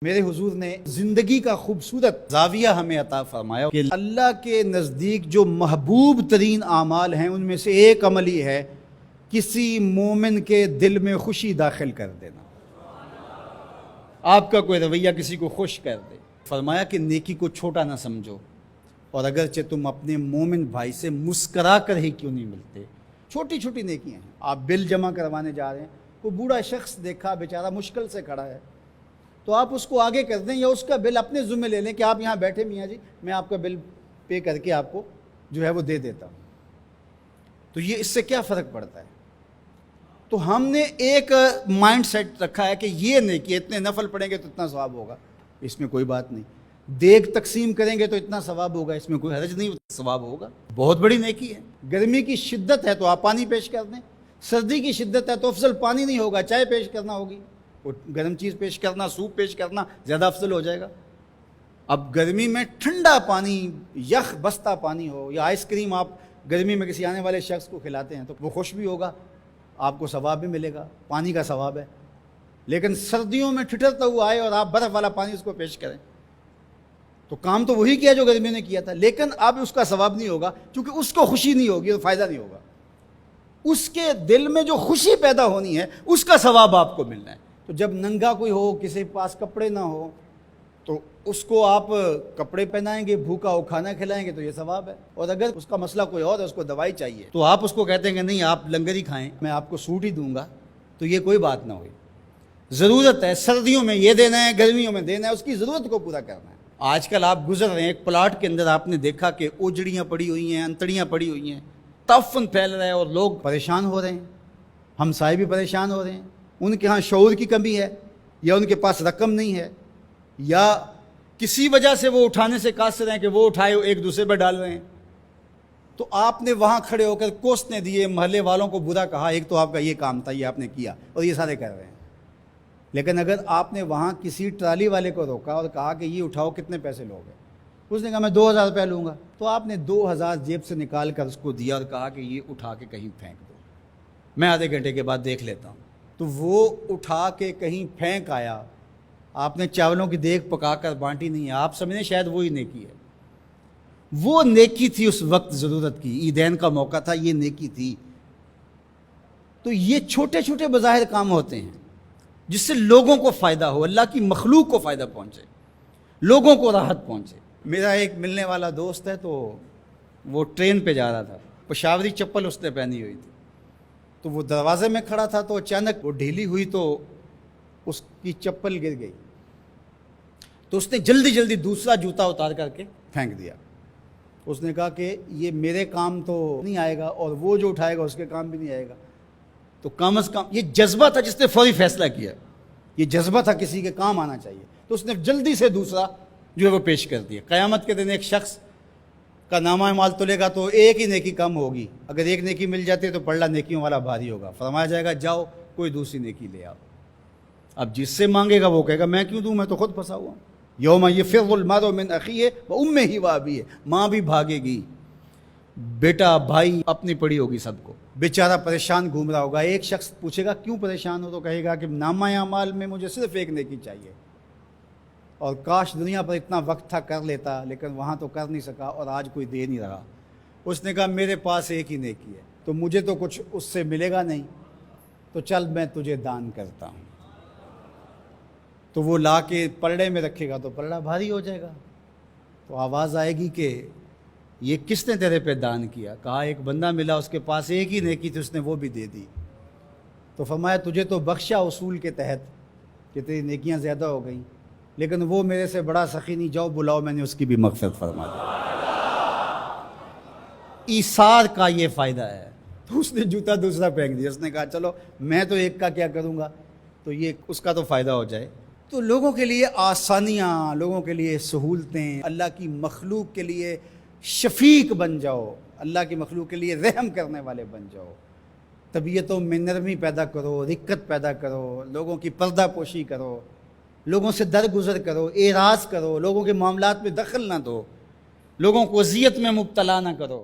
میرے حضور نے زندگی کا خوبصورت زاویہ ہمیں عطا فرمایا کہ اللہ کے نزدیک جو محبوب ترین اعمال ہیں ان میں سے ایک عمل ہی ہے کسی مومن کے دل میں خوشی داخل کر دینا۔ آپ کا کوئی رویہ کسی کو خوش کر دے۔ فرمایا کہ نیکی کو چھوٹا نہ سمجھو، اور اگرچہ تم اپنے مومن بھائی سے مسکرا کر ہی کیوں نہیں ملتے، چھوٹی چھوٹی نیکیاں ہیں۔ آپ بل جمع کروانے جا رہے ہیں، کوئی بوڑھا شخص دیکھا بیچارہ مشکل سے کھڑا ہے، تو آپ اس کو آگے کر دیں یا اس کا بل اپنے ذمہ لے لیں کہ آپ یہاں بیٹھے میاں جی، میں آپ کا بل پے کر کے آپ کو جو ہے وہ دے دیتا ہوں۔ تو یہ اس سے کیا فرق پڑتا ہے؟ تو ہم نے ایک مائنڈ سیٹ رکھا ہے کہ یہ نیکی اتنے نفل پڑھیں گے تو اتنا ثواب ہوگا، اس میں کوئی بات نہیں۔ دیگ تقسیم کریں گے تو اتنا ثواب ہوگا، اس میں کوئی حرج نہیں، ثواب ہوگا۔ بہت بڑی نیکی ہے۔ گرمی کی شدت ہے تو آپ پانی پیش کر دیں، سردی کی شدت ہے تو افضل پانی نہیں ہوگا، چائے پیش کرنا ہوگی، گرم چیز پیش کرنا، سوپ پیش کرنا زیادہ افضل ہو جائے گا۔ اب گرمی میں ٹھنڈا پانی، یخ بستہ پانی ہو، یا آئس کریم آپ گرمی میں کسی آنے والے شخص کو کھلاتے ہیں تو وہ خوش بھی ہوگا، آپ کو ثواب بھی ملے گا، پانی کا ثواب ہے۔ لیکن سردیوں میں ٹھٹرتا ہوا آئے اور آپ برف والا پانی اس کو پیش کریں تو کام تو وہی کیا جو گرمی نے کیا تھا، لیکن اب اس کا ثواب نہیں ہوگا کیونکہ اس کو خوشی نہیں ہوگی تو فائدہ نہیں ہوگا۔ اس کے دل میں جو خوشی پیدا ہونی ہے اس کا ثواب آپ کو ملنا ہے۔ تو جب ننگا کوئی ہو، کسی کے پاس کپڑے نہ ہو، تو اس کو آپ کپڑے پہنائیں گے، بھوکا ہو کھانا کھلائیں گے تو یہ ثواب ہے۔ اور اگر اس کا مسئلہ کوئی اور ہے، اس کو دوائی چاہیے، تو آپ اس کو کہتے ہیں کہ نہیں آپ لنگر ہی کھائیں، میں آپ کو سوٹ ہی دوں گا، تو یہ کوئی بات نہ ہوئی۔ ضرورت ہے سردیوں میں یہ دینا ہے، گرمیوں میں دینا ہے، اس کی ضرورت کو پورا کرنا ہے۔ آج کل آپ گزر رہے ہیں ایک پلاٹ کے اندر، آپ نے دیکھا کہ اوجڑیاں پڑی ہوئی ہیں، انتڑیاں پڑی ہوئی ہیں، تعفن پھیل رہا ہے اور لوگ پریشان ہو رہے ہیں، ہمسائے بھی پریشان ہو رہے ہیں۔ ان کے ہاں شعور کی کمی ہے، یا ان کے پاس رقم نہیں ہے، یا کسی وجہ سے وہ اٹھانے سے قاصر ہیں کہ وہ اٹھائے ایک دوسرے پر ڈال رہے ہیں۔ تو آپ نے وہاں کھڑے ہو کر کوسنے دیے، محلے والوں کو برا کہا، ایک تو آپ کا یہ کام تھا، یہ آپ نے کیا اور یہ سارے کر رہے ہیں۔ لیکن اگر آپ نے وہاں کسی ٹرالی والے کو روکا اور کہا کہ یہ اٹھاؤ، کتنے پیسے لوگے؟ اس نے کہا میں 2000 روپے لوں گا، تو آپ نے 2000 جیب سے نکال کر اس کو دیا اور کہا کہ یہ اٹھا کے کہیں پھینک دو، میں آدھے گھنٹے کے بعد دیکھ لیتا ہوں۔ تو وہ اٹھا کے کہیں پھینک آیا، آپ نے چاولوں کی دیگ پکا کر بانٹی نہیں ہے، آپ سمجھیں شاید وہی نیکی ہے۔ وہ نیکی تھی اس وقت ضرورت کی، عیدین کا موقع تھا، یہ نیکی تھی۔ تو یہ چھوٹے چھوٹے بظاہر کام ہوتے ہیں جس سے لوگوں کو فائدہ ہو، اللہ کی مخلوق کو فائدہ پہنچے، لوگوں کو راحت پہنچے۔ میرا ایک ملنے والا دوست ہے، تو وہ ٹرین پہ جا رہا تھا، پشاوری چپل اس نے پہنی ہوئی تھی، تو وہ دروازے میں کھڑا تھا، تو اچانک وہ ڈھیلی ہوئی تو اس کی چپل گر گئی، تو اس نے جلدی جلدی دوسرا جوتا اتار کر کے پھینک دیا۔ اس نے کہا کہ یہ میرے کام تو نہیں آئے گا، اور وہ جو اٹھائے گا اس کے کام بھی نہیں آئے گا، تو کم از کم یہ جذبہ تھا جس نے فوری فیصلہ کیا، یہ جذبہ تھا کسی کے کام آنا چاہیے، تو اس نے جلدی سے دوسرا جو ہے وہ پیش کر دیا۔ قیامت کے دن ایک شخص کا نامہ اعمال تلے گا تو ایک ہی نیکی کم ہوگی، اگر ایک نیکی مل جاتی ہے تو پلڑا نیکیوں والا بھاری ہوگا، فرمایا جائے گا جاؤ کوئی دوسری نیکی لے آؤ۔ اب جس سے مانگے گا وہ کہے گا میں کیوں دوں، میں تو خود پھنسا ہوا ہوں۔ یوم یفر المرء من اخیہ وامہ وابیہ، ماں بھی بھاگے گی، بیٹا بھائی اپنی پڑی ہوگی، سب کو بیچارہ پریشان گھوم رہا ہوگا۔ ایک شخص پوچھے گا کیوں پریشان ہو، تو کہے گا کہ نامہ اعمال میں مجھے صرف ایک نیکی چاہیے، اور کاش دنیا پر اتنا وقت تھا کر لیتا، لیکن وہاں تو کر نہیں سکا اور آج کوئی دے نہیں رہا۔ اس نے کہا میرے پاس ایک ہی نیکی ہے، تو مجھے تو کچھ اس سے ملے گا نہیں، تو چل میں تجھے دان کرتا ہوں۔ تو وہ لا کے پلڑے میں رکھے گا تو پلڑا بھاری ہو جائے گا، تو آواز آئے گی کہ یہ کس نے تیرے پہ دان کیا؟ کہا ایک بندہ ملا، اس کے پاس ایک ہی نیکی تھی، اس نے وہ بھی دے دی۔ تو فرمایا تجھے تو بخشا اصول کے تحت کہ تیری نیکیاں زیادہ ہو گئیں، لیکن وہ میرے سے بڑا سخی نہیں، جاؤ بلاؤ، میں نے اس کی بھی مغفرت فرما دی۔ ایثار کا یہ فائدہ ہے۔ تو اس نے جوتا دوسرا پھینک دیا، اس نے کہا چلو میں تو ایک کا کیا کروں گا، تو یہ اس کا تو فائدہ ہو جائے۔ تو لوگوں کے لیے آسانیاں، لوگوں کے لیے سہولتیں، اللہ کی مخلوق کے لیے شفیق بن جاؤ، اللہ کی مخلوق کے لیے رحم کرنے والے بن جاؤ، طبیعتوں میں نرمی پیدا کرو، رقت پیدا کرو، لوگوں کی پردہ پوشی کرو، لوگوں سے درگزر کرو، اعراض کرو، لوگوں کے معاملات میں دخل نہ دو، لوگوں کو اذیت میں مبتلا نہ کرو۔